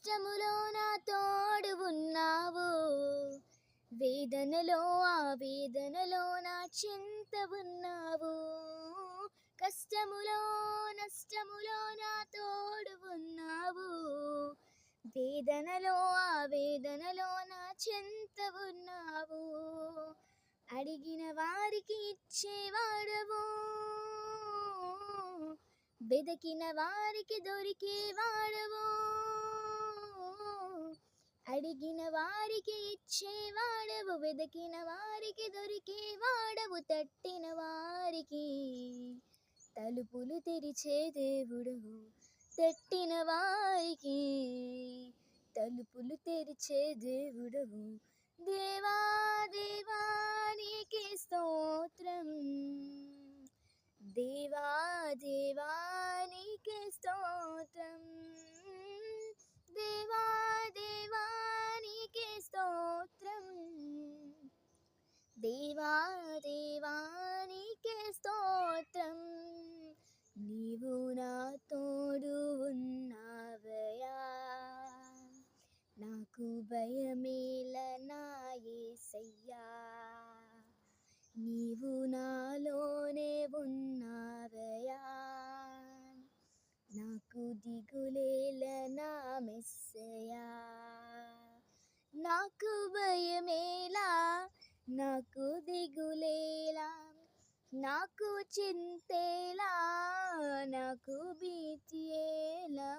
కష్టములో నా తోడు ఉన్నావు, వేదనలో ఆవేదనలో నా చింత ఉన్నావు. కష్టములో నష్టములో నా తోడు ఉన్నావు, వేదనలో ఆవేదనలో నా చింత ఉన్నావు. అడిగిన వారికి ఇచ్చేవాడవు, వెదకిన వారికి దొరికేవాడవు. అడిగిన వారికి ఇచ్చేవాడవు, వెదకిన వారికి దొరికేవాడవు. తట్టిన వారికి తలుపులు తెరిచే దేవుడవు, తట్టిన వారికి తలుపులు తెరిచే దేవుడవు. దేవా దేవా నీకే స్తోత్రం, దేవా దేవా నీకే స్తోత్రం, దేవా దేవా నీకే స్తోత్రం, దేవా దేవా నీకే స్తోత్రం. నీవు నా తోడు ఉన్నావయా, నాకు భయమేల నా యేసయ్యా. నీవు నాలోనే ఉన్నావయా, నాకు దిగులేల నా మెస్సయా. నాకు భయమేలా, నాకు దిగులేలా, నాకు చింతేలా, నాకు భీతియేలా,